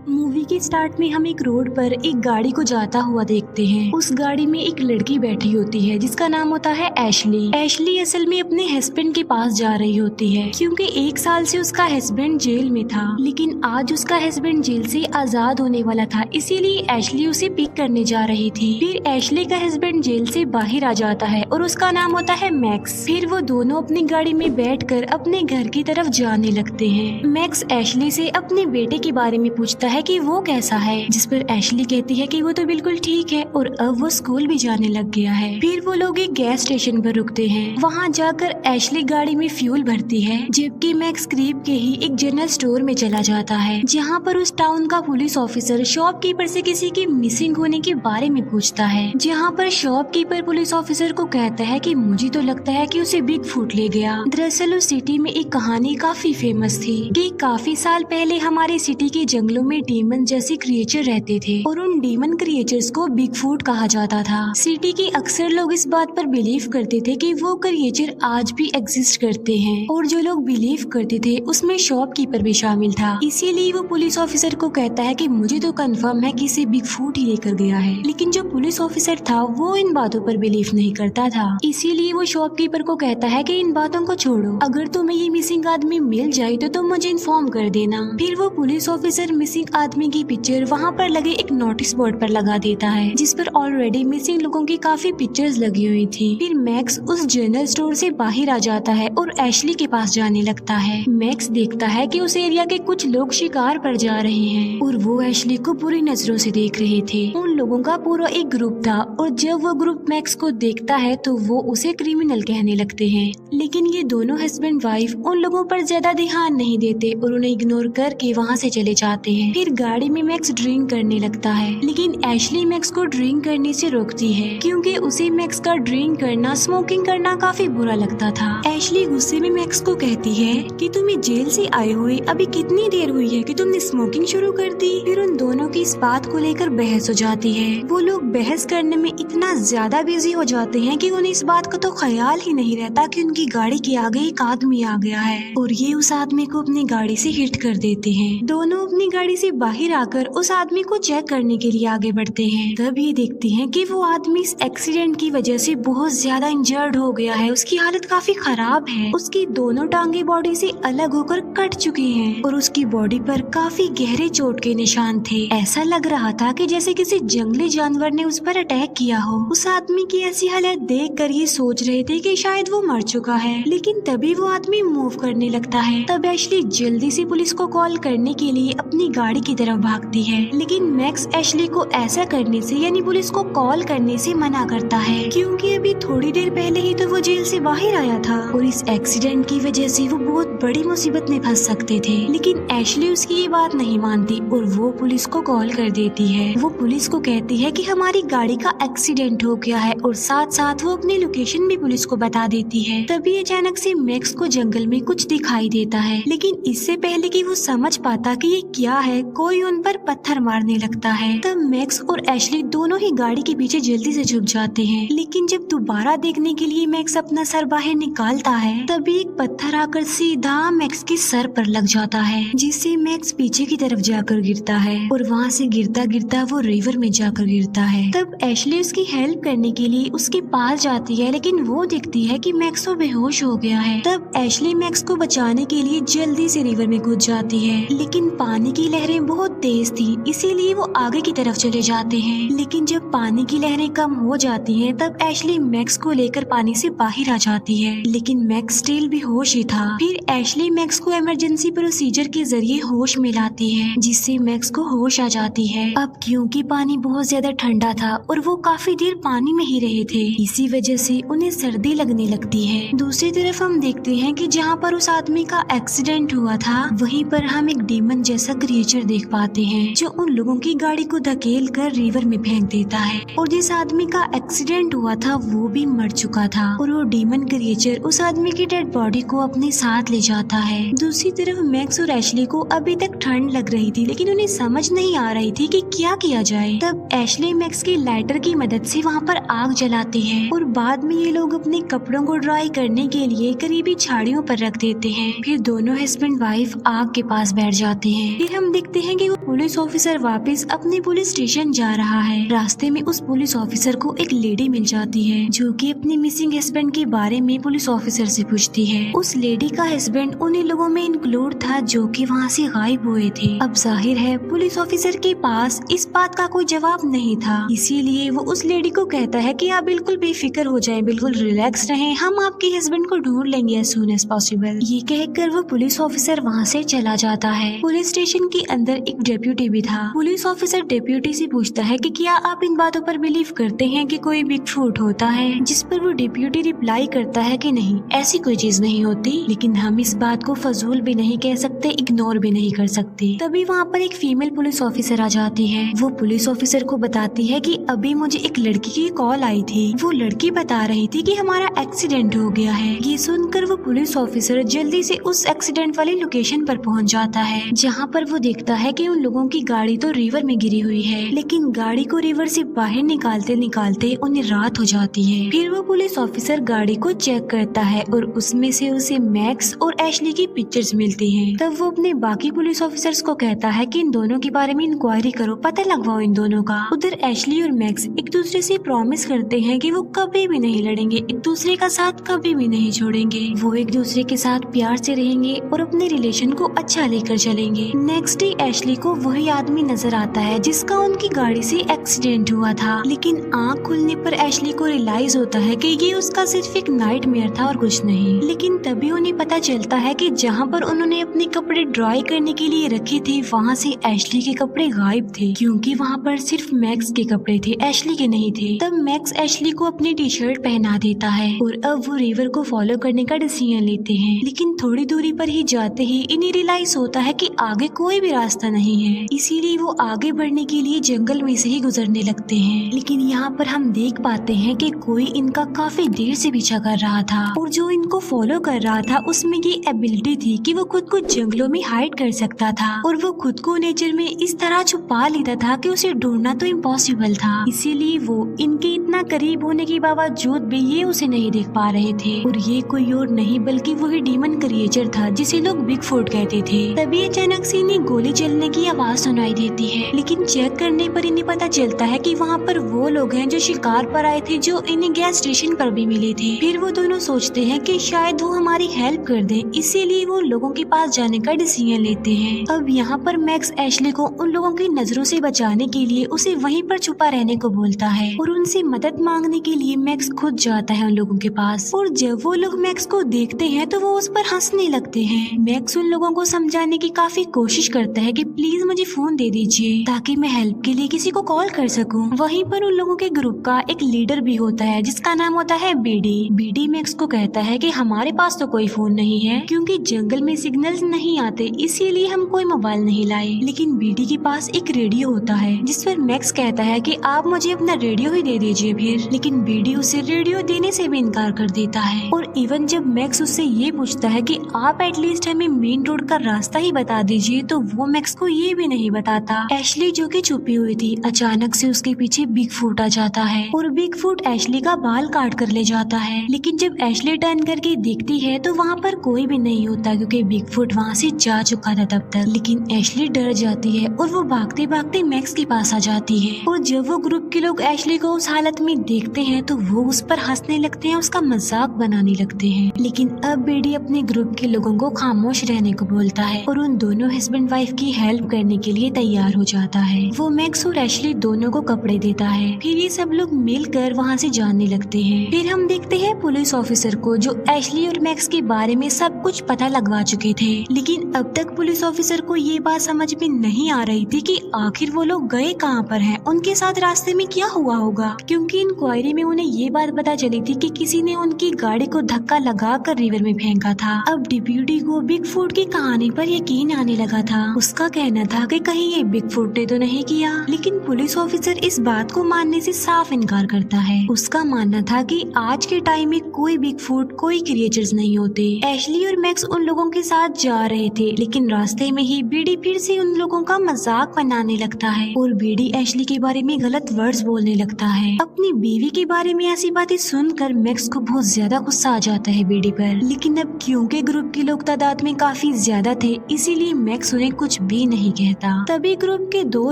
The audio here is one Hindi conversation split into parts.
मूवी के स्टार्ट में हम एक रोड पर एक गाड़ी को जाता हुआ देखते हैं। उस गाड़ी में एक लड़की बैठी होती है जिसका नाम होता है एशली। एशली असल में अपने हस्बैंड के पास जा रही होती है क्योंकि 1 साल से उसका हस्बैंड जेल में था, लेकिन आज उसका हस्बैंड जेल से आजाद होने वाला था, इसीलिए एशली उसे पिक करने जा रही थी। फिर एशली का हस्बैंड जेल से बाहर आ जाता है और उसका नाम होता है मैक्स। फिर वो दोनों अपनी गाड़ी में बैठकर अपने घर की तरफ जाने लगते हैं। मैक्स एशली से अपने बेटे के बारे में पूछता है कि वो कैसा है, जिस पर एशली कहती है कि वो तो बिल्कुल ठीक है और अब वो स्कूल भी जाने लग गया है। फिर वो लोग एक गैस स्टेशन पर रुकते हैं। वहाँ जाकर एशली गाड़ी में फ्यूल भरती है, जबकि मैक्स करीब के ही एक जनरल स्टोर में चला जाता है, जहाँ पर उस टाउन का पुलिस ऑफिसर शॉपकीपर से किसी के मिसिंग होने के बारे में पूछता है। जहाँ पर शॉपकीपर पुलिस ऑफिसर को कहता है कि मुझे तो लगता है कि उसे बिग फूट ले गया। दरअसल उस सिटी में एक कहानी काफी फेमस थी कि काफी साल पहले हमारे सिटी के जंगलों में डीमन जैसे क्रिएचर रहते थे और उन डीमन क्रिएचर्स को बिग फूट कहा जाता था। सिटी के अक्सर लोग इस बात पर बिलीव करते थे कि वो क्रिएचर आज भी एग्जिस्ट करते हैं, और जो लोग बिलीव करते थे उसमें शॉपकीपर भी शामिल था। इसीलिए वो पुलिस ऑफिसर को कहता है कि मुझे तो कंफर्म है कि इसे बिग फूट ही लेकर गया है, लेकिन जो पुलिस ऑफिसर था वो इन बातों पर बिलीव नहीं करता था। इसीलिए वो शॉपकीपर को कहता है कि इन बातों को छोड़ो, अगर तुम्हें ये मिसिंग आदमी मिल जाए तो तुम मुझे इन्फॉर्म कर देना। फिर वो पुलिस ऑफिसर मिसिंग आदमी की पिक्चर वहाँ पर लगे एक नोटिस बोर्ड पर लगा देता है, जिस पर ऑलरेडी मिसिंग लोगों की काफी पिक्चर्स लगी हुई थी। फिर मैक्स उस जनरल स्टोर से बाहर आ जाता है और एशली के पास जाने लगता है। मैक्स देखता है कि उस एरिया के कुछ लोग शिकार पर जा रहे हैं और वो एशली को बुरी नजरों से देख रहे थे। उन लोगों का पूरा एक ग्रुप था और जब वो ग्रुप मैक्स को देखता है तो वो उसे क्रिमिनल कहने लगते हैं, लेकिन ये दोनों हस्बैंड वाइफ उन लोगों पर ज्यादा ध्यान नहीं देते और उन्हें इग्नोर करके वहाँ से चले जाते हैं। फिर गाड़ी में मैक्स ड्रिंक करने लगता है, लेकिन एशली मैक्स को ड्रिंक करने से रोकती है क्योंकि उसे मैक्स का ड्रिंक करना, स्मोकिंग करना काफी बुरा लगता था। एशली गुस्से में मैक्स को कहती है कि तुम्हें जेल से आए हुए अभी कितनी देर हुई है कि तुमने स्मोकिंग शुरू कर दी। फिर उन दोनों की इस बात को लेकर बहस हो जाती है। वो लोग बहस करने में इतना ज्यादा बिजी हो जाते हैं कि उन्हें इस बात का तो ख्याल ही नहीं रहता कि उनकी गाड़ी के आगे एक आदमी आ गया है और ये उस आदमी को अपनी गाड़ी से हिट कर देते हैं। दोनों अपनी गाड़ी से बाहर आकर उस आदमी को चेक करने के लिए आगे बढ़ते हैं। तब ये देखते हैं कि वो आदमी इस एक्सीडेंट की वजह से बहुत ज्यादा इंजर्ड हो गया है, उसकी हालत काफी खराब है। उसकी दोनों टांगे बॉडी से अलग होकर कट चुकी हैं और उसकी बॉडी पर काफी गहरे चोट के निशान थे। ऐसा लग रहा था कि जैसे किसी जंगली जानवर ने उस पर अटैक किया हो। उस आदमी की ऐसी हालत देखकर ये सोच रहे थे कि शायद वो मर चुका है, लेकिन तभी वो आदमी मूव करने लगता है। तब एशली जल्दी से पुलिस को कॉल करने के लिए अपनी गाड़ी की तरफ भागती है, लेकिन मैक्स एशली को ऐसा करने से यानी पुलिस को कॉल करने से मना करता है क्योंकि अभी थोड़ी देर पहले ही तो वो जेल से बाहर आया था और इस एक्सीडेंट की वजह से वो बहुत बड़ी मुसीबत में फंस सकते थे। लेकिन एशली उसकी ये बात नहीं मानती और वो पुलिस को कॉल कर देती है। वो पुलिस को कहती है कि हमारी गाड़ी का एक्सीडेंट हो गया है और साथ साथ वो अपनी लोकेशन भी पुलिस को बता देती है। तभी अचानक से मैक्स को जंगल में कुछ दिखाई देता है, लेकिन इससे पहले कि वो समझ पाता कि ये क्या है, कोई उन पर पत्थर मारने लगता है। तब मैक्स और एशली दोनों ही गाड़ी के पीछे जल्दी से छुप जाते हैं, लेकिन जब दोबारा देखने के लिए मैक्स अपना सर बाहर निकालता है तभी एक पत्थर आकर सीधा मैक्स के सर पर लग जाता है, जिससे मैक्स पीछे की तरफ जाकर गिरता है और वहाँ से गिरता गिरता वो रिवर में जाकर गिरता है। तब एशली उसकी हेल्प करने के लिए उसके पास जाती है, लेकिन वो देखती है कि मैक्स तो बेहोश हो गया है। तब एशली मैक्स को बचाने के लिए जल्दी से रिवर में कूद जाती है, लेकिन पानी की लहरें बहुत तेज थी, इसीलिए वो आगे की तरफ चले जाते हैं। लेकिन जब पानी की लहरें कम हो जाती हैं, तब एशली मैक्स को लेकर पानी से बाहर आ जाती है, लेकिन मैक्स स्टिल बेहोश ही था। फिर एशली मैक्स को इमरजेंसी प्रोसीजर के जरिए होश में लाती है, जिससे मैक्स को होश आ जाती है। अब क्योंकि पानी बहुत ज्यादा ठंडा था और वो काफी देर पानी में ही रहे थे, इसी वजह से उन्हें सर्दी लगने लगती है। दूसरी तरफ हम देखते हैं कि जहाँ पर उस आदमी का एक्सीडेंट हुआ था वहीं पर हम एक डीमन जैसा क्रिएचर देख पाते हैं, जो उन लोगों की गाड़ी को धकेल कर रिवर में फेंक देता है। और जिस आदमी का एक्सीडेंट हुआ था वो भी मर चुका था और वो डीमन क्रिएचर उस आदमी की डेड बॉडी को अपने साथ ले जाता है। दूसरी तरफ मैक्स और एशली को अभी तक ठंड लग रही थी, लेकिन उन्हें समझ नहीं आ रही थी कि क्या किया जाए। तब एशली मैक्स की लाइटर की मदद से वहाँ पर आग जलाती है और बाद में ये लोग अपने कपड़ों को ड्राई करने के लिए करीबी झाड़ियों पर रख देते हैं। फिर दोनों हस्बैंड वाइफ आग के पास बैठ जाते हैं। फिर हम देखते देखते हैं कि वो पुलिस ऑफिसर वापस अपने पुलिस स्टेशन जा रहा है। रास्ते में उस पुलिस ऑफिसर को एक लेडी मिल जाती है जो कि अपने मिसिंग हस्बैंड के बारे में पुलिस ऑफिसर से पूछती है। उस लेडी का हस्बैंड उन्हीं लोगों में इंक्लूड था जो कि वहाँ से गायब हुए थे। अब जाहिर है पुलिस ऑफिसर के पास इस बात का कोई जवाब नहीं था, इसीलिए वो उस लेडी को कहता है कि आप बिल्कुल बेफिक्र हो जाएं, बिल्कुल रिलैक्स रहें, हम आपके हस्बैंड को ढूंढ लेंगे एज सून एज पॉसिबल। ये कहकर वो पुलिस ऑफिसर वहाँ से चला जाता है। पुलिस स्टेशन के अंदर एक डेप्यूटी भी था। पुलिस ऑफिसर डेप्यूटी से पूछता है कि क्या आप इन बातों पर बिलीव करते हैं कि कोई बिगफूट होता है, जिस पर वो डेप्यूटी रिप्लाई करता है कि नहीं, ऐसी कोई चीज नहीं होती, लेकिन हम इस बात को फजूल भी नहीं कह सकते, इग्नोर भी नहीं कर सकते। तभी वहाँ पर एक फीमेल पुलिस ऑफिसर आ जाती है। वो पुलिस ऑफिसर को बताती है कि अभी मुझे एक लड़की की कॉल आई थी। वो लड़की बता रही थी कि हमारा एक्सीडेंट हो गया है। ये सुनकर वो पुलिस ऑफिसर जल्दी से उस एक्सीडेंट वाली लोकेशन पर पहुंच जाता है, जहां पर वो देखता है कि उन लोगों की गाड़ी तो रिवर में गिरी हुई है, लेकिन गाड़ी को रिवर से बाहर निकालते निकालते उन्हें रात हो जाती है। फिर वो पुलिस ऑफिसर गाड़ी को चेक करता है और उसमें से उसे मैक्स और एशली की पिक्चर्स मिलती हैं। तब वो अपने बाकी पुलिस ऑफिसर्स को कहता है कि इन दोनों के बारे में इंक्वायरी करो, पता लगवाओ इन दोनों का। उधर एशली और मैक्स एक दूसरे से प्रॉमिस करते हैं कि वो कभी भी नहीं लड़ेंगे, एक दूसरे का साथ कभी भी नहीं छोड़ेंगे। वो एक दूसरे के साथ प्यार से रहेंगे और अपने रिलेशन को अच्छा लेकर चलेंगे। नेक्स्ट डे एशली को वही आदमी नजर आता है जिसका उनकी गाड़ी से एक्सीडेंट हुआ था, लेकिन आँख खुलने पर एशली को रियलाइज होता है कि ये उसका सिर्फ एक नाइटमेयर था और कुछ नहीं। लेकिन तभी उन्हें पता चलता है कि जहाँ पर उन्होंने अपने कपड़े ड्राई करने के लिए रखे थे वहाँ से एशली के कपड़े गायब थे, क्योंकि वहाँ पर सिर्फ मैक्स के कपड़े थे, एशली के नहीं थे। तब मैक्स एशली को अपनी टी शर्ट पहना देता है और अब वो रिवर को फॉलो करने का डिसीजन लेते हैं। लेकिन थोड़ी दूरी पर ही जाते ही इन्हें रियलाइज होता है कि आगे कोई भी रास्ता नहीं है, इसीलिए वो आगे बढ़ने के लिए जंगल में से ही गुजरने लगते हैं। लेकिन यहाँ पर हम देख पाते हैं कि कोई इनका काफी देर से पीछा कर रहा था और जो इनको फॉलो कर रहा था उसमें ये एबिलिटी थी कि वो खुद को जंगलों में हाइड कर सकता था और वो खुद को नेचर में इस तरह छुपा लेता था कि उसे ढूंढना तो इम्पॉसिबल था। इसीलिए वो इनके इतना करीब होने के बावजूद भी ये उसे नहीं देख पा रहे थे और ये कोई और नहीं बल्कि वही डीमन क्रिएचर था जिसे लोग बिगफूट कहते थे। तभी अचानक से इन्हें गोली चलने की आवाज सुनाई देती है, लेकिन चेक करने पर इन्हें पता चलता है कि वहाँ पर वो लोग हैं जो शिकार पर आए थे, जो इन्हें गैस स्टेशन पर भी मिले थे। फिर वो दोनों सोचते हैं कि शायद वो हमारी हेल्प कर दें, इसीलिए वो लोगों के पास जाने का डिसीजन लेते हैं। अब यहाँ पर मैक्स एशली को उन लोगों की नजरों से बचाने के लिए उसे वहीं पर छुपा रहने को बोलता है और उनसे मदद मांगने के लिए मैक्स खुद जाता है उन लोगों के पास। और जब वो लोग मैक्स को देखते हैं तो वो उस पर हंसने लगते हैं। मैक्स उन लोगों को समझाने की काफी कोशिश करता है कि प्लीज मुझे फोन दे दीजिए ताकि मैं हेल्प के लिए किसी को कॉल कर सकूं। वहीं पर उन लोगों के ग्रुप का एक लीडर भी होता है जिसका नाम होता है बीडी। बीडी मैक्स को कहता है कि हमारे पास तो कोई फोन नहीं है क्योंकि जंगल में सिग्नल्स नहीं आते, इसीलिए हम कोई मोबाइल नहीं लाए। लेकिन बीडी के पास एक रेडियो होता है जिस पर मैक्स कहता है कि आप मुझे अपना रेडियो ही दे दीजिए फिर। लेकिन बीडी उसे रेडियो देने से भी इनकार कर देता है और इवन जब मैक्स उससे ये पूछता है कि आप एटलीस्ट हमें मेन रोड का रास्ता ही बता दीजिए तो वो मैक्स को ये भी नहीं बताता। एशली जो कि छुपी हुई थी अचानक से उसके पीछे बिगफूट आ जाता है और बिगफूट एशली का बाल काट कर ले जाता है। लेकिन जब एशली टर्न करके देखती है तो वहाँ पर कोई भी नहीं होता क्योंकि बिगफूट वहाँ से जा चुका था तब तक। लेकिन एशली डर जाती है और वो भागते भागते मैक्स के पास आ जाती है और जब वो ग्रुप के लोग एशली को उस हालत में देखते हैं तो वो उस पर हंसने लगते हैं, उसका मजाक बनाने लगते हैं। लेकिन अब बेडी अपने ग्रुप के लोगों को खामोश रहने को बोलता है और उन दोनों हस्बैंड वाइफ की हेल्प करने के लिए तैयार हो जाता है। वो मैक्स और एशली दोनों को कपड़े देता है। फिर ये सब लोग मिलकर वहाँ से जाने लगते हैं। फिर हम देखते हैं पुलिस ऑफिसर को जो एशली और मैक्स के बारे में सब कुछ पता लगवा चुके थे। लेकिन अब तक पुलिस ऑफिसर को ये बात समझ में नहीं आ रही थी कि आखिर वो लोग गए कहाँ पर हैं, उनके साथ रास्ते में क्या हुआ होगा, क्योंकि इंक्वायरी में उन्हें ये बात पता चली थी कि किसी ने उनकी गाड़ी को धक्का लगाकर रिवर में फेंका था। अब डिप्यूटी को बिगफूट की कहानी पर यकीन आने लगा था। उसका कहना था कि कहीं ये बिगफूट ने तो नहीं किया, लेकिन पुलिस ऑफिसर इस बात को मानने से साफ इनकार करता है। उसका मानना था कि आज के टाइम में कोई बिगफूट, कोई क्रिएचर्स नहीं होते। एशली और मैक्स उन लोगों के साथ जा रहे थे, लेकिन रास्ते में ही बीडी फिर से उन लोगों का मजाक बनाने लगता है और बीडी एशली के बारे में गलत वर्ड्स बोलने लगता है। अपनी बीवी के बारे में ऐसी बातें सुनकर मैक्स को बहुत ज्यादा गुस्सा आ जाता है बीडी पर। लेकिन अब क्योंकि ग्रुप के लोग तादाद में काफी ज्यादा थे, इसीलिए मैक्स उन्हें कुछ भी नहीं कहता। तभी ग्रुप के 2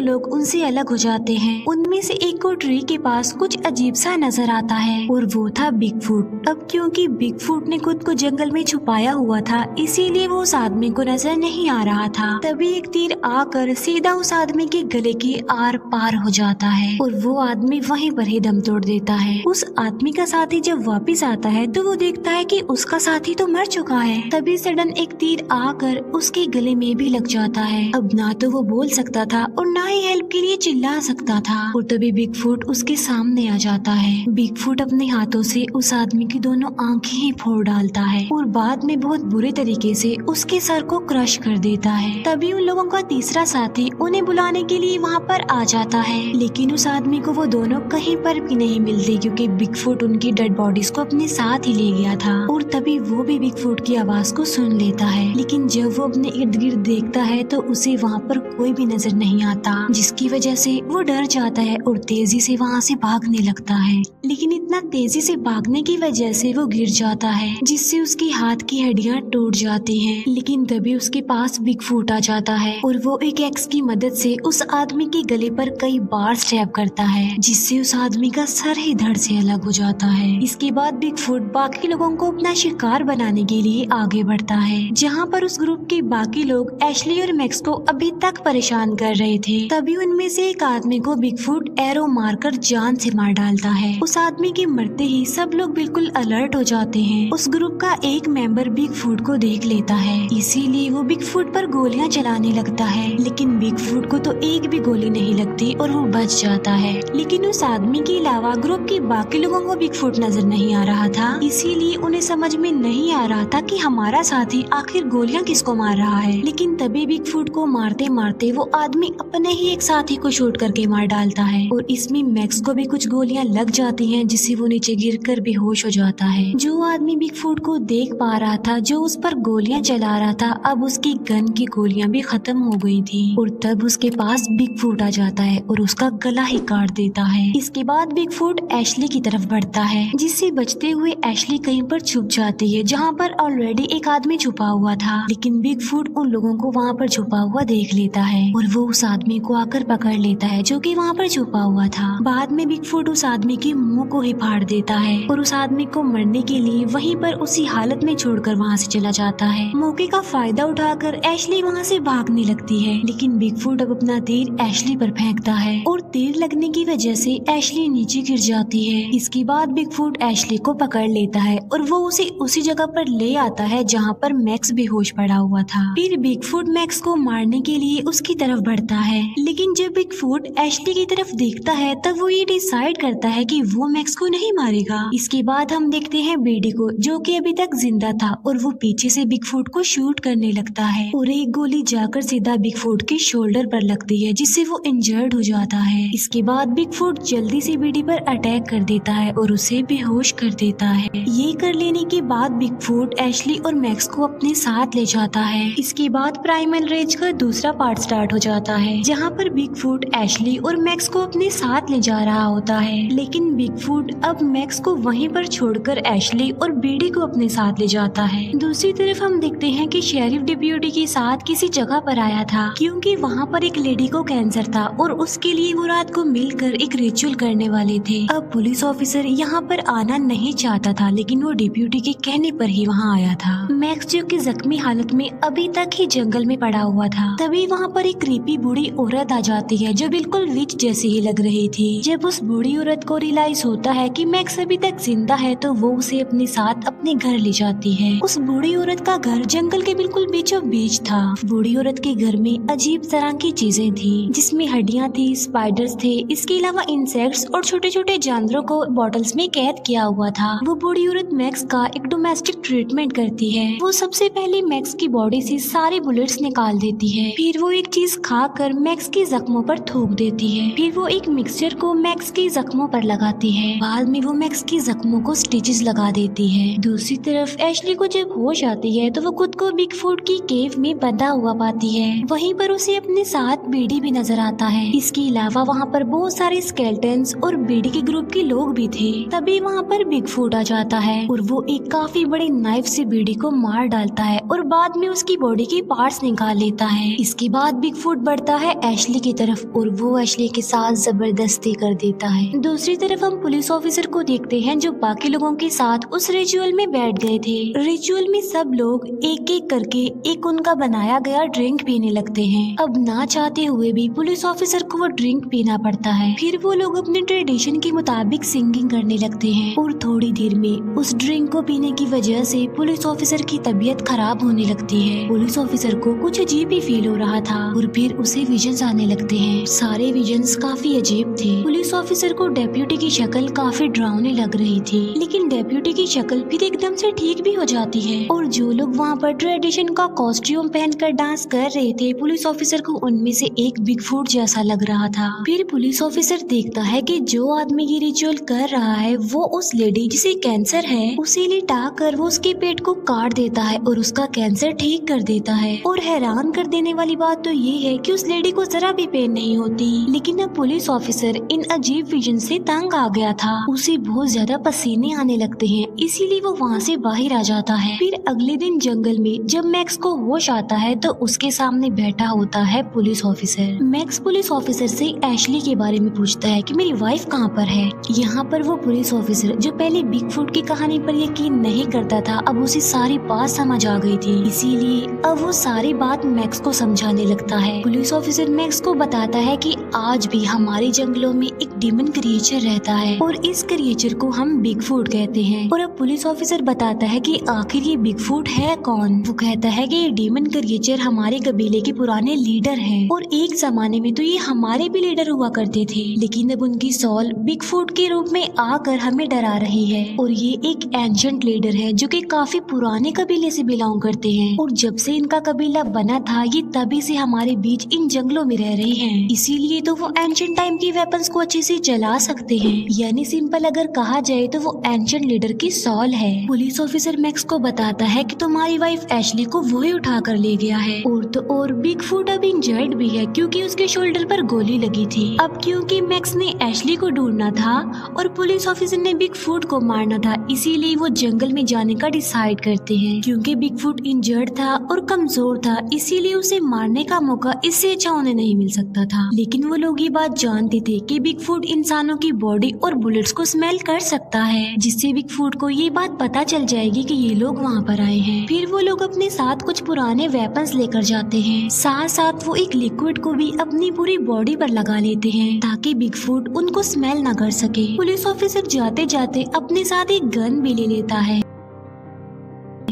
लोग उनसे अलग हो जाते हैं। उनमें से एक को ट्री के पास कुछ अजीब सा नजर आता है और वो था बिगफुट। अब क्योंकि बिगफुट ने खुद को जंगल में छुपाया हुआ था, इसीलिए वो उस आदमी को नजर नहीं आ रहा था। तभी एक तीर आकर सीधा उस आदमी के गले के आर पार हो जाता है और वो आदमी वहीं पर ही दम तोड़ देता है। उस आदमी का साथी जब वापस आता है तो वो देखता है कि उसका साथी तो मर चुका है। तभी सडन एक तीर आकर उसके गले में भी लग जाता है। अब ना तो वो बोल सकता था और ना ही हेल्प के लिए चिल्ला सकता था। और तभी बिगफुट उसके सामने आ जाता है। बिगफुट अपने हाथों से उस आदमी की दोनों आंखें ही फोड़ डालता है और बाद में बहुत बुरे तरीके से उसके सर को क्रश कर देता है। तभी उन लोगों का तीसरा साथी उन्हें बुलाने के लिए वहाँ पर आ जाता है, लेकिन उस आदमी को वो दोनों कहीं पर भी नहीं मिलते क्योंकि बिगफुट उनकी डेड बॉडीज को अपने साथ ही ले गया था। और तभी वो भी बिगफुट की आवाज को सुन लेता है, लेकिन जब वो अपने इर्द गिर्द देखता है तो उसे वहाँ पर कोई भी नजर नहीं आता, जिसकी वजह से वो डर जाता है और तेजी से वहाँ से भागने लगता है। लेकिन इतना तेजी से भागने की वजह से वो गिर जाता है, जिससे उसकी हाथ की हड्डियां टूट जाती हैं। लेकिन तभी उसके पास बिगफुट आ जाता है और वो एक एक्स की मदद से उस आदमी के गले पर कई बार स्टैब करता है, जिससे उस आदमी का सर ही धड़ से अलग हो जाता है। इसके बाद बिगफुट बाकी लोगों को अपना शिकार बनाने के लिए आगे बढ़ता है, जहाँ पर उस ग्रुप के बाकी लोग एशली और मैक्स को अभी तक परेशान कर रहे थे। तभी उनमें से एक आदमी को बिगफुट एरो मारकर जान से मार डालता है। उस आदमी के मरते ही सब लोग बिल्कुल अलर्ट हो जाते हैं। उस ग्रुप का एक मेंबर बिगफुट को देख लेता है, इसीलिए वो बिगफुट पर गोलियां चलाने लगता है, लेकिन बिगफुट को तो एक भी गोली नहीं लगती और वो बच जाता है। लेकिन उस आदमी के अलावा ग्रुप के बाकी लोगों को बिगफुट नजर नहीं आ रहा था, इसीलिए उन्हें समझ में नहीं आ रहा था कि हमारा साथी आखिर गोलियां किसको मार रहा है। लेकिन तभी बिगफुट को मारते मारते वो आदमी अपने ही एक साथी को शूट करके मार डालता है और इसमें मैक्स को भी कुछ गोलियां लग जाती हैं, जिससे वो नीचे गिरकर बेहोश हो जाता है। जो आदमी बिगफुट को देख पा रहा था, जो उस पर गोलियां चला रहा था, अब उसकी गन की गोलियां भी खत्म हो गई थी और तब उसके पास बिगफुट आ जाता है और उसका गला ही काट देता है। इसके बाद बिगफुट एशली की तरफ बढ़ता है, जिससे बचते हुए एशली कहीं पर छुप जाती है, जहाँ पर ऑलरेडी एक आदमी छुपा हुआ था। लेकिन बिगफुट उन लोगों को वहाँ पर छुपा हुआ देख लेता है और वो उस आदमी को आकर पकड़ लेता है, जो कि वहाँ पर छुपा हुआ था। बाद में बिगफुट उस आदमी के मुंह को ही फाड़ देता है और उस आदमी को मरने के लिए वहीं पर उसी हालत में छोड़कर वहाँ से चला जाता है। मौके का फायदा उठाकर एशली वहाँ से भागने लगती है, लेकिन बिगफुट अब अपना तीर एशली पर फेंकता है और तीर लगने की वजह से एशली नीचे गिर जाती है। इसके बाद बिगफुट एशली को पकड़ लेता है और वो उसे उसी जगह पर ले आता है जहाँ पर मैक्स बेहोश पड़ा हुआ था। फिर बिगफुट मैक्स को मारने के लिए उसकी तरफ बढ़ता है, लेकिन जब बिगफुट एशली की तरफ देखता है तब वो ये डिसाइड करता है कि वो मैक्स को नहीं मारेगा। इसके बाद हम देखते हैं बेडी को, जो कि अभी तक जिंदा था और वो पीछे से बिगफुट को शूट करने लगता है और एक गोली जाकर सीधा बिगफुट के शोल्डर पर लगती है, जिससे वो इंजर्ड हो जाता है। इसके बाद बिगफुट जल्दी से बेडी पर अटैक कर देता है और उसे बेहोश कर देता है। ये कर लेने के बाद बिगफुट एशली और मैक्स को अपने साथ ले जाता है। इसके बाद प्राइमल रेज का दूसरा पार्ट स्टार्ट हो जाता है, जहाँ पर बिगफुट एशली और मैक्स को अपने साथ ले जा रहा होता है। लेकिन बिगफुट अब मैक्स को वहीं पर छोड़कर एशली और बेडी को अपने साथ ले जाता है। दूसरी तरफ हम देखते हैं कि शेरिफ डिप्यूटी के साथ किसी जगह पर आया था, क्योंकि वहाँ पर एक लेडी को कैंसर था और उसके लिए वो रात को मिलकर एक रिचुअल करने वाले थे। अब पुलिस ऑफिसर यहाँ पर आना नहीं चाहता था, लेकिन वो डिप्यूटी के कहने पर ही वहाँ आया था। मैक्स जो कि जख्मी हालत में अभी तक ही जंगल में पड़ा हुआ था। तभी वहाँ पर एक क्रीपी बूढ़ी औरत आ जाती है, जो बिल्कुल विच जैसी ही लग रही थी। जब उस बूढ़ी औरत को रियलाइज होता है कि मैक्स अभी तक जिंदा है, तो वो उसे अपने साथ अपने घर ले जाती है। उस बूढ़ी औरत का घर जंगल के बिल्कुल बीचों बीच था। बूढ़ी औरत के घर में अजीब तरह की चीजें थी, जिसमें हड्डियां थी, स्पाइडर्स थे, इसके अलावा इंसेक्ट्स और छोटे छोटे जानवरों को बॉटल्स में कैद किया हुआ था। वो बूढ़ी औरत मैक्स का एक डोमेस्टिक ट्रीटमेंट करती है। वो सबसे पहले मैक्स की बॉडी से सारे बुलेट्स निकाल देती है, फिर वो एक चीज खाकर मैक्स के जख्मों पर थूक देती है, फिर वो एक मिक्सचर को मैक्स के जख्मों पर लगाती है। बाद में वो मैक्स के जख्मों को स्टिचेस लगा देती है। दूसरी तरफ एशली को जब होश आती है तो वो खुद को बिगफुट की केव में बंधा हुआ पाती है। वहीं पर उसे अपने साथ बेडी भी नजर आता है। इसके अलावा वहाँ पर बहुत सारे स्केलेटन्स और बेडी के ग्रुप के लोग भी थे। तभी वहाँ पर बिगफुट आ जाता है और वो एक काफी बड़े नाइफ से बेडी को मार डालता है और बाद में उसकी बॉडी के पार्ट्स निकाल लेता होता है। इसके बाद बिगफूट बढ़ता है एशली की तरफ और वो एशली के साथ जबरदस्ती कर देता है। दूसरी तरफ हम पुलिस ऑफिसर को देखते हैं जो बाकी लोगों के साथ उस रिचुअल में बैठ गए थे। रिचुअल में सब लोग एक एक करके एक उनका बनाया गया ड्रिंक पीने लगते हैं। अब ना चाहते हुए भी पुलिस ऑफिसर को वो ड्रिंक पीना पड़ता है। फिर वो लोग अपने ट्रेडिशन के मुताबिक सिंगिंग करने लगते हैं और थोड़ी देर में उस ड्रिंक को पीने की वजह से पुलिस ऑफिसर की तबीयत खराब होने लगती है। पुलिस ऑफिसर को कुछ अजीब ही फील हो रहा था और फिर उसे विजन्स आने लगते हैं। सारे विजन्स काफी अजीब थे। पुलिस ऑफिसर को डेप्यूटी की शक्ल काफी डरावनी लग रही थी, लेकिन डेप्यूटी की शक्ल फिर एकदम से ठीक भी हो जाती है और जो लोग वहाँ पर ट्रेडिशन का कॉस्ट्यूम पहनकर डांस कर रहे थे पुलिस ऑफिसर को उनमें से एक बिगफूट जैसा लग रहा था। फिर पुलिस ऑफिसर देखता है कि जो आदमी ये रिचुअल कर रहा है वो उस लेडी जिसे कैंसर है उसे लिटा कर वो उसके पेट को काट देता है और उसका कैंसर ठीक कर देता है। और हैरान कर देने वाली बात तो ये है कि उस लेडी को जरा भी पेन नहीं होती, लेकिन अब पुलिस ऑफिसर इन अजीब विजन से तंग आ गया था। उसे बहुत ज्यादा पसीने आने लगते हैं, इसीलिए वो वहाँ से बाहर आ जाता है। फिर अगले दिन जंगल में जब मैक्स को होश आता है तो उसके सामने बैठा होता है police officer. Max police officer से एशली के बारे में पूछता है कि मेरी वाइफ कहाँ पर है। यहाँ पर वो पुलिस ऑफिसर जो पहले बिगफूट की कहानी पर यकीन नहीं करता था अब उसे सारी बात समझ आ गई थी, इसीलिए अब वो सारी बात मैक्स को समझाने लगता है। पुलिस ऑफिसर मैक्स को बताता है कि आज भी हमारे जंगलों में एक डीमन क्रिएचर रहता है और इस क्रिएचर को हम बिगफूट कहते हैं। और अब पुलिस ऑफिसर बताता है कि आखिर ये बिगफूट है कौन। वो कहता है कि ये डीमन क्रिएचर हमारे कबीले के पुराने लीडर हैं और एक जमाने में तो ये हमारे भी लीडर हुआ करते थे, लेकिन अब उनकी सॉल बिगफूट के रूप में आकर हमें डरा रही है। और ये एक एंशिएंट लीडर है जो कि काफी पुराने कबीले से बिलोंग करते हैं और जब से इनका कबीला बना था ये तभी से हमारे बीच इन जंगलों में रह रहे हैं, इसीलिए तो वो एंशिएंट टाइम की वेपन्स को अच्छे से चला सकते हैं। यानी सिंपल अगर कहा जाए तो वो एंशिएंट लीडर की सॉल है। पुलिस ऑफिसर मैक्स को बताता है कि तुम्हारी वाइफ एशली को वही उठा कर ले गया है और तो और बिगफूट अब इंजर्ड भी है क्योंकि उसके शोल्डर पर गोली लगी थी। अब क्योंकि मैक्स ने एशली को ढूंढना था और पुलिस ऑफिसर ने बिगफूट को मारना था, इसीलिए वो जंगल में जाने का डिसाइड करते हैं। क्योंकि बिगफूट इंजर्ड था और कमजोर था, इसीलिए उसे मारने का मौका इससे अच्छा उन्हें नहीं मिल सकता था। लेकिन वो लोग ये बात जानते थे कि बिगफूट इंसानों की बॉडी और बुलेट्स को स्मेल कर सकता है, जिससे बिगफूट को ये बात पता चल जाएगी कि ये लोग वहाँ पर आए हैं। फिर वो लोग अपने साथ कुछ पुराने वेपन्स लेकर जाते हैं, साथ साथ वो एक लिक्विड को भी अपनी पूरी बॉडी पर लगा लेते हैं ताकि बिगफूट उनको स्मेल न कर सके। पुलिस ऑफिसर जाते जाते अपने साथ एक गन भी ले लेता है।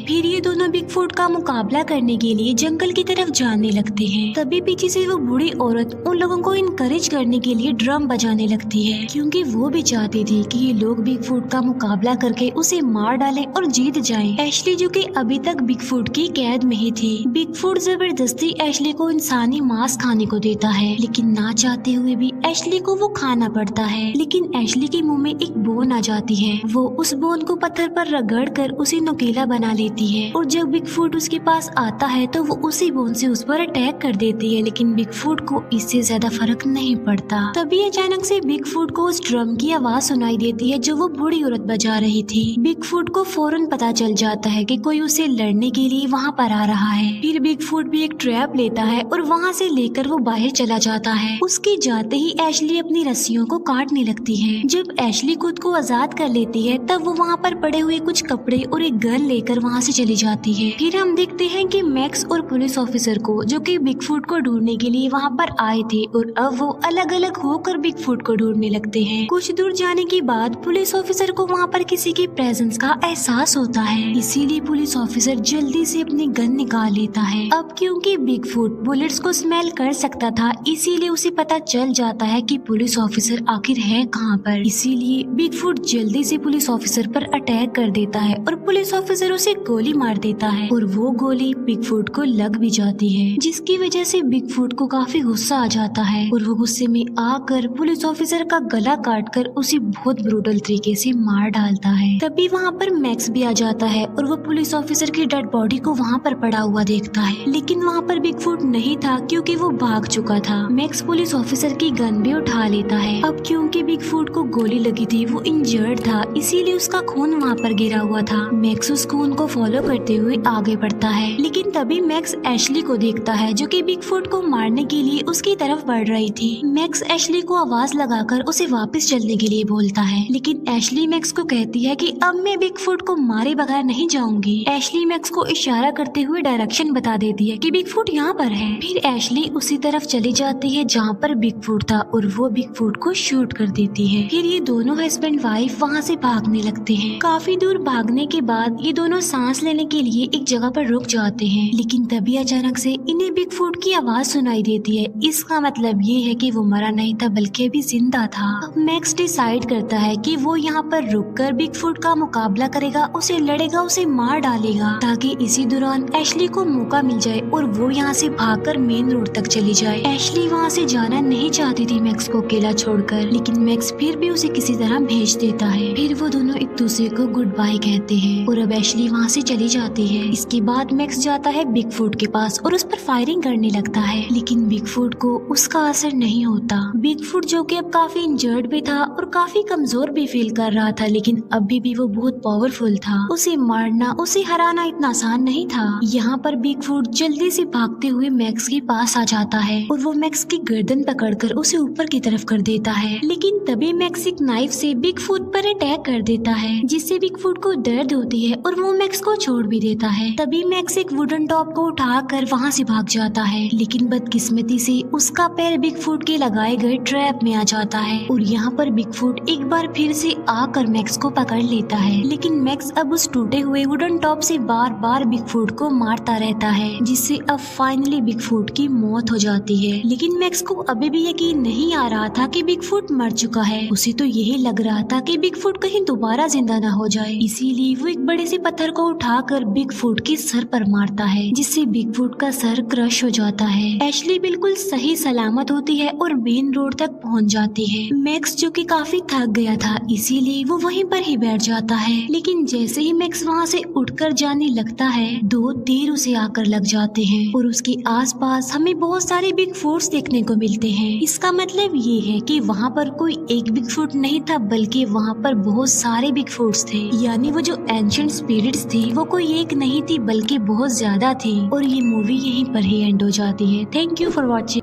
फिर ये दोनों बिगफूट का मुकाबला करने के लिए जंगल की तरफ जाने लगते हैं। तभी पीछे से वो बूढ़ी औरत उन लोगों को इनकरेज करने के लिए ड्रम बजाने लगती है, क्योंकि वो भी चाहती थी कि ये लोग बिगफूट का मुकाबला करके उसे मार डालें और जीत जाएं। एशली जो कि अभी तक बिगफूट की कैद में ही थी। बिगफूट जबरदस्ती एशली को इंसानी मांस खाने को देता है, लेकिन ना चाहते हुए भी एशली को वो खाना पड़ता है। लेकिन एशली के मुँह में एक बोन आ जाती है। वो उस बोन को पत्थर पर रगड़ कर उसे नुकीला बना लेती है और जब बिगफूट उसके पास आता है तो वो उसी बोन से उस पर अटैक कर देती है, लेकिन बिगफूट को इससे ज्यादा फर्क नहीं पड़ता। तभी अचानक से बिगफूट को उस ड्रम की आवाज सुनाई देती है जो वो बूढ़ी औरत बजा रही थी। बिगफूट को फौरन पता चल जाता है कि कोई उसे लड़ने के लिए वहाँ पर आ रहा है। फिर बिगफूट भी एक ट्रैप लेता है और वहाँ से लेकर वो बाहर चला जाता है। उसके जाते ही एशली अपनी रस्सियों को काटने लगती है। जब एशली खुद को आजाद कर लेती है तब वो वहाँ पर पड़े हुए कुछ कपड़े और एक गन लेकर वहाँ से चली जाती है। फिर हम देखते हैं कि मैक्स और पुलिस ऑफिसर को जो कि बिगफूट को ढूंढने के लिए वहाँ पर आए थे और अब वो अलग अलग होकर बिगफूट को ढूंढने लगते हैं। कुछ दूर जाने के बाद पुलिस ऑफिसर को वहाँ पर किसी की प्रेजेंस का एहसास होता है, इसीलिए पुलिस ऑफिसर जल्दी से अपनी गन निकाल लेता है। अब क्योंकि बिगफूट बुलेट्स को स्मेल कर सकता था, इसीलिए उसे पता चल जाता है कि पुलिस ऑफिसर आखिर है कहाँ पर। इसीलिए बिगफूट जल्दी से पुलिस ऑफिसर पर अटैक कर देता है और पुलिस ऑफिसर उसे गोली मार देता है और वो गोली बिगफूट को लग भी जाती है, जिसकी वजह से बिगफूट को काफी गुस्सा आ जाता है और वो गुस्से में आकर पुलिस ऑफिसर का गला काटकर उसे बहुत ब्रूटल तरीके से मार डालता है। तभी वहाँ पर मैक्स भी आ जाता है और वो पुलिस ऑफिसर की डेड बॉडी को वहाँ पर पड़ा हुआ देखता है, लेकिन वहाँ पर बिगफूट नहीं था क्योंकि वो भाग चुका था। मैक्स पुलिस ऑफिसर की गन भी उठा लेता है। अब क्योंकि बिगफूट को गोली लगी थी वो इंजर्ड था, इसीलिए उसका खून वहाँ पर गिरा हुआ था। मैक्स उस खून को फॉलो करते हुए आगे बढ़ता है। लेकिन तभी मैक्स एशली को देखता है जो कि बिगफुट को मारने के लिए उसकी तरफ बढ़ रही थी। मैक्स एशली को आवाज लगाकर उसे वापस चलने के लिए बोलता है, लेकिन एशली मैक्स को कहती है कि अब मैं बिगफुट को मारे बगैर नहीं जाऊंगी। एशली मैक्स को इशारा करते हुए डायरेक्शन बता देती है कि बिगफुट यहाँ पर है। फिर एशली उसी तरफ चली जाती है जहाँ पर बिगफुट था और वो बिगफुट को शूट कर देती है। फिर ये दोनों हस्बैंड वाइफ वहाँ से भागने लगते हैं। काफी दूर भागने के बाद ये दोनों सांस लेने के लिए एक जगह पर रुक जाते हैं, लेकिन तभी अचानक से इन्हें बिगफुट की आवाज सुनाई देती है। इसका मतलब ये है कि वो मरा नहीं था बल्कि अभी जिंदा था। अब मैक्स डिसाइड करता है कि वो यहाँ पर रुककर बिगफुट का मुकाबला करेगा, उसे लड़ेगा, उसे मार डालेगा, ताकि इसी दौरान एशली को मौका मिल जाए और वो यहाँ से भागकर मेन रोड तक चली जाए। एशली वहाँ से जाना नहीं चाहती थी मैक्स को अकेला छोड़कर, लेकिन मैक्स फिर भी उसे किसी तरह भेज देता है। फिर वो दोनों एक दूसरे को गुड बाय कहते हैं और अब एशली वहाँ से चली जाती है। इसके बाद मैक्स जाता है बिगफुट के पास और उस पर फायरिंग करने लगता है, लेकिन बिगफुट को उसका असर नहीं होता। बिगफुट जो कि अब काफी इंजर्ड भी था और काफी कमजोर भी फील कर रहा था, लेकिन अभी भी वो बहुत पावरफुल था। उसे मारना, उसे हराना इतना आसान नहीं था। यहाँ पर बिगफुट जल्दी से भागते हुए मैक्स के पास आ जाता है और वो मैक्स की गर्दन पकड़कर उसे ऊपर की तरफ कर देता है, लेकिन तभी मैक्स एक नाइफ से बिगफुट पर अटैक कर देता है, जिससे बिगफुट को दर्द होती है और वो मैक्स को छोड़ भी देता है। तभी मैक्स एक वुडन टॉप को उठाकर वहाँ से भाग जाता है, लेकिन बदकिस्मती से उसका पैर बिगफुट के लगाए गए ट्रैप में आ जाता है और यहाँ पर बिगफुट एक बार फिर से आकर मैक्स को पकड़ लेता है। लेकिन मैक्स अब उस टूटे हुए वुडन टॉप से बार बार बिगफुट को मारता रहता है, जिससे अब फाइनली बिगफुट की मौत हो जाती है। लेकिन मैक्स को अभी भी यकीन नहीं आ रहा था कि बिगफुट मर चुका है। उसे तो यही लग रहा था कि बिगफुट कहीं दोबारा जिंदा ना हो जाए, इसीलिए वो एक बड़े से पत्थर को उठाकर बिगफुट के सर पर मारता है, जिससे बिगफुट का सर क्रश हो जाता है। एशली बिल्कुल सही सलामत होती है और मेन रोड तक पहुंच जाती है। मैक्स जो कि काफी थक गया था, इसीलिए वो वहीं पर ही बैठ जाता है, लेकिन जैसे ही मैक्स वहाँ से उठकर जाने लगता है, दो तीर उसे आकर लग जाते हैं और उसके आसपास हमें बहुत सारे बिगफुट्स देखने को मिलते हैं। इसका मतलब ये है कि वहाँ पर कोई एक बिगफुट नहीं था, बल्कि वहाँ पर बहुत सारे बिगफुट्स थे। यानी वो जो एंशिएंट स्पिरिट्स थी वो कोई एक नहीं थी बल्कि बहुत ज्यादा थी। और ये मूवी यहीं पर ही एंड हो जाती है। Thank you for watching.